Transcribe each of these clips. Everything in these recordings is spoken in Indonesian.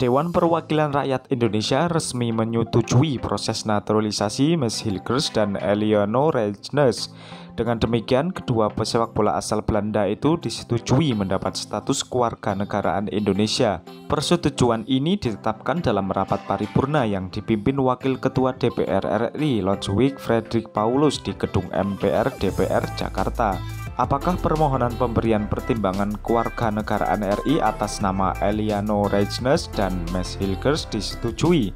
Dewan Perwakilan Rakyat Indonesia resmi menyetujui proses naturalisasi Mads Hilgers dan Eliano Reijnes. Dengan demikian, kedua pesepak bola asal Belanda itu disetujui mendapat status kewarganegaraan Indonesia. Persetujuan ini ditetapkan dalam rapat paripurna yang dipimpin Wakil Ketua DPR RI Lodewijk Fredrik Paulus di Gedung MPR DPR Jakarta. Apakah permohonan pemberian pertimbangan kewarganegaraan RI atas nama Eliano Reijnes dan Mads Hilgers disetujui?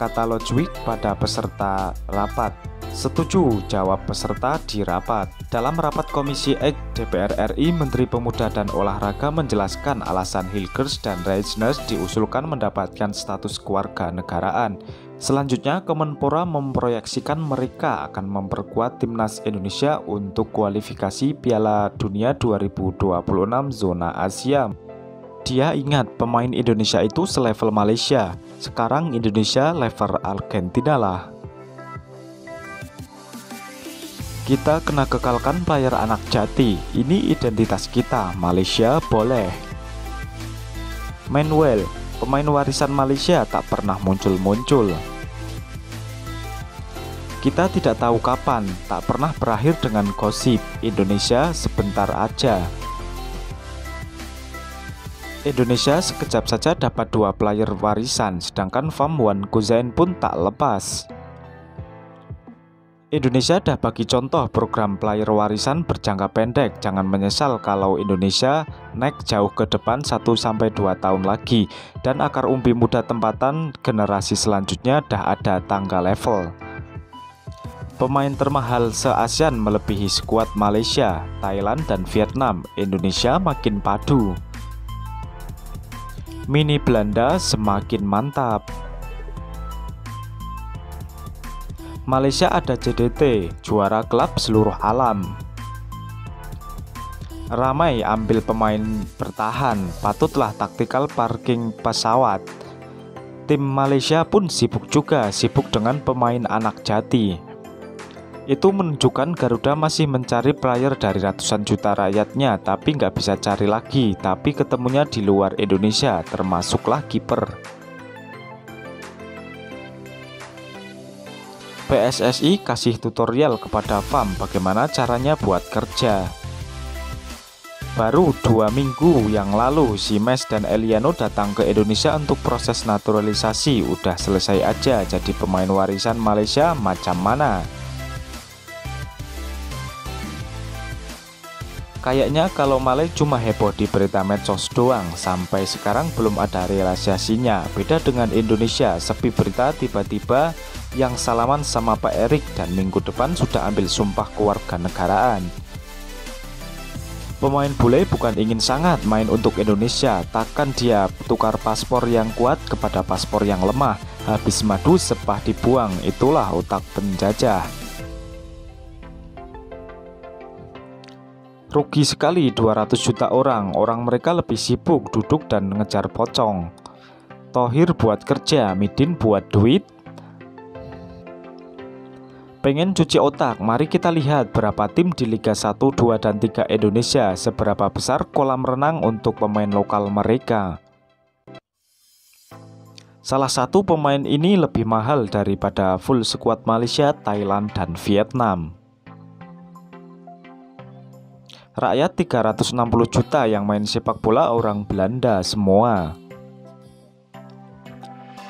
Kata Lodewijk pada peserta rapat. Setuju, jawab peserta di rapat. Dalam rapat Komisi Ek DPR RI, Menteri Pemuda dan Olahraga menjelaskan alasan Hilgers dan Reijnes diusulkan mendapatkan status kewarganegaraan. Selanjutnya, Kemenpora memproyeksikan mereka akan memperkuat timnas Indonesia untuk kualifikasi Piala Dunia 2026 zona Asia. Dia ingat pemain Indonesia itu selevel Malaysia. Sekarang Indonesia level Argentina lah. Kita kena kekalkan player anak jati. Ini identitas kita. Malaysia boleh. Manuel, pemain warisan Malaysia tak pernah muncul-muncul. Kita tidak tahu kapan, tak pernah berakhir dengan gosip. Indonesia sebentar aja. Indonesia sekejap saja dapat 2 player warisan, sedangkan Pham Nguyen Khu pun tak lepas. Indonesia dah bagi contoh program player warisan berjangka pendek. Jangan menyesal kalau Indonesia naik jauh ke depan 1-2 tahun lagi. Dan akar umbi muda tempatan generasi selanjutnya dah ada tangga level. Pemain termahal se-ASEAN melebihi skuad Malaysia, Thailand, dan Vietnam. Indonesia makin padu. Mini Belanda semakin mantap. Malaysia ada JDT, juara klub seluruh alam. Ramai ambil pemain bertahan, patutlah taktikal parking pesawat. Tim Malaysia pun sibuk juga, sibuk dengan pemain anak jati. Itu menunjukkan Garuda masih mencari player dari ratusan juta rakyatnya, tapi nggak bisa cari lagi. Tapi ketemunya di luar Indonesia, termasuklah kiper. PSSI kasih tutorial kepada Pham bagaimana caranya buat kerja. Baru 2 minggu yang lalu si Mads dan Eliano datang ke Indonesia untuk proses naturalisasi. Udah selesai aja, jadi pemain warisan Malaysia macam mana? Kayaknya kalau Malay cuma heboh di berita medsos doang, sampai sekarang belum ada realisasinya. Beda dengan Indonesia, sepi berita tiba-tiba yang salaman sama Pak Erik dan minggu depan sudah ambil sumpah kewarganegaraan. Pemain bule bukan ingin sangat main untuk Indonesia, takkan dia tukar paspor yang kuat kepada paspor yang lemah. Habis madu sepah dibuang, itulah otak penjajah. Rugi sekali 200 juta orang mereka lebih sibuk duduk dan ngejar pocong. Thohir buat kerja, Midin buat duit. Pengen cuci otak, mari kita lihat berapa tim di Liga 1, 2, dan 3 Indonesia. Seberapa besar kolam renang untuk pemain lokal mereka. Salah satu pemain ini lebih mahal daripada full squad Malaysia, Thailand, dan Vietnam. Rakyat 360 juta yang main sepak bola orang Belanda semua.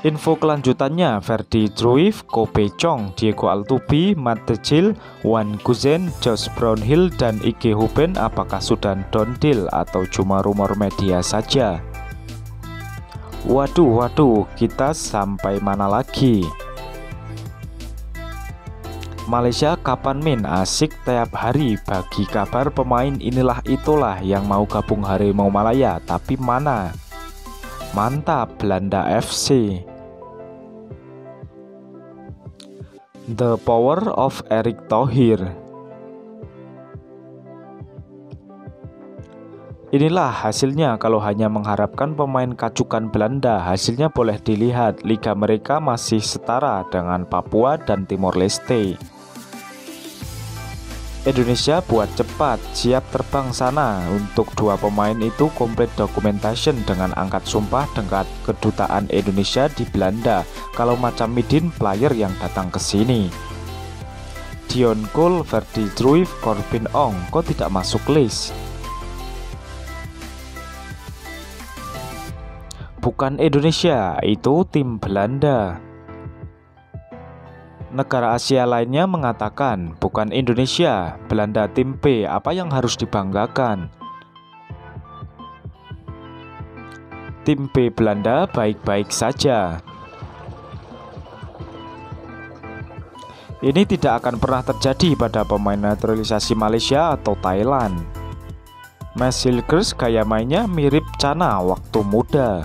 Info kelanjutannya, Ferdi Cruyff, Kobe Chong, Diego Altubi, Matt Tejil, Wan Kuzen, Josh Brownhill, dan Ige Huben apakah sudah done deal atau cuma rumor media saja? Waduh, kita sampai mana lagi? Malaysia kapan min? Asik tiap hari bagi kabar pemain inilah itulah yang mau gabung Harimau Malaya, tapi mana? Mantap Belanda FC. The Power of Erick Thohir. Inilah hasilnya kalau hanya mengharapkan pemain kacukan Belanda. Hasilnya boleh dilihat, liga mereka masih setara dengan Papua dan Timor Leste. Indonesia buat cepat, siap terbang sana. Untuk 2 pemain itu komplit documentation dengan angkat sumpah dekat kedutaan Indonesia di Belanda. Kalau macam Midin, player yang datang ke sini. Dion Cole, Ferdi Cruyff, Corbin Ong, kok tidak masuk list? Bukan Indonesia, itu tim Belanda. Negara Asia lainnya mengatakan, bukan Indonesia, Belanda tim B, apa yang harus dibanggakan? Tim B Belanda baik-baik saja. Ini tidak akan pernah terjadi pada pemain naturalisasi Malaysia atau Thailand. Mads Hilgers gaya mainnya mirip Cana waktu muda.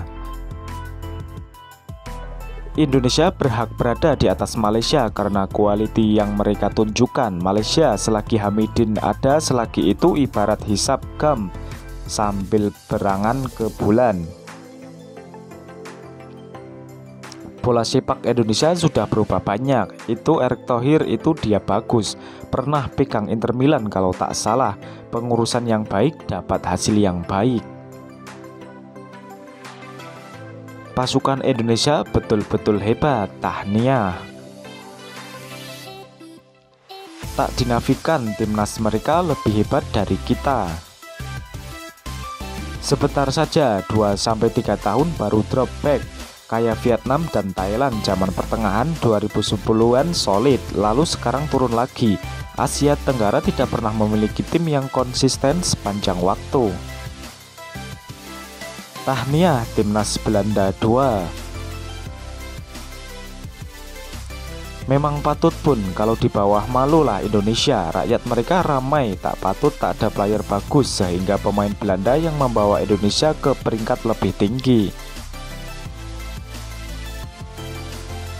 Indonesia berhak berada di atas Malaysia karena kualiti yang mereka tunjukkan. Malaysia selagi Hamidin ada, selagi itu ibarat hisap gam sambil berangan ke bulan. Bola sepak Indonesia sudah berubah banyak. Itu Erick Thohir, itu dia bagus. Pernah pegang Inter Milan kalau tak salah. Pengurusan yang baik dapat hasil yang baik. Pasukan Indonesia betul-betul hebat, tahniah. Tak dinafikan timnas mereka lebih hebat dari kita. Sebentar saja 2-3 tahun baru drop back. Kayak Vietnam dan Thailand zaman pertengahan 2010-an solid, lalu sekarang turun lagi. Asia Tenggara tidak pernah memiliki tim yang konsisten sepanjang waktu. Tahniah timnas Belanda 2. Memang patut pun kalau di bawah malulah Indonesia. Rakyat mereka ramai, tak patut tak ada player bagus sehingga pemain Belanda yang membawa Indonesia ke peringkat lebih tinggi.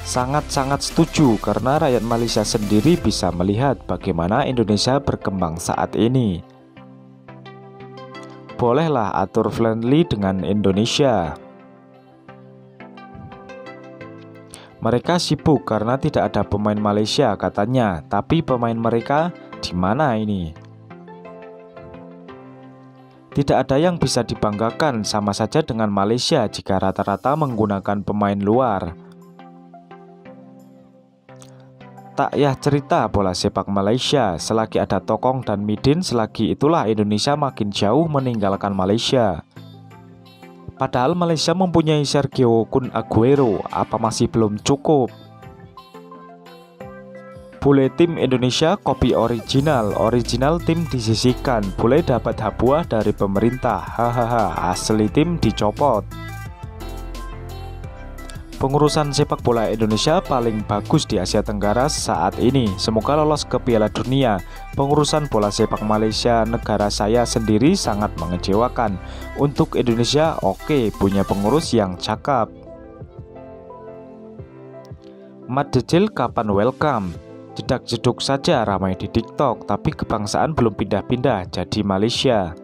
Sangat-sangat setuju karena rakyat Malaysia sendiri bisa melihat bagaimana Indonesia berkembang saat ini. Bolehlah atur friendly dengan Indonesia. Mereka sibuk karena tidak ada pemain Malaysia katanya, tapi pemain mereka di mana ini? Tidak ada yang bisa dibanggakan, sama saja dengan Malaysia jika rata-rata menggunakan pemain luar. Tak yah cerita bola sepak Malaysia, selagi ada Tokong dan Midin, selagi itulah Indonesia makin jauh meninggalkan Malaysia. Padahal Malaysia mempunyai Sergio Kun Aguero, apa masih belum cukup? Boleh tim Indonesia kopi original tim disisihkan, boleh dapat hadiah dari pemerintah, hahaha, asli tim dicopot. Pengurusan sepak bola Indonesia paling bagus di Asia Tenggara saat ini. Semoga lolos ke Piala Dunia. Pengurusan bola sepak Malaysia negara saya sendiri sangat mengecewakan. Untuk Indonesia oke, punya pengurus yang cakap. Mat Decil kapan welcome? Jedak-jeduk saja ramai di TikTok, tapi kebangsaan belum pindah-pindah jadi Malaysia.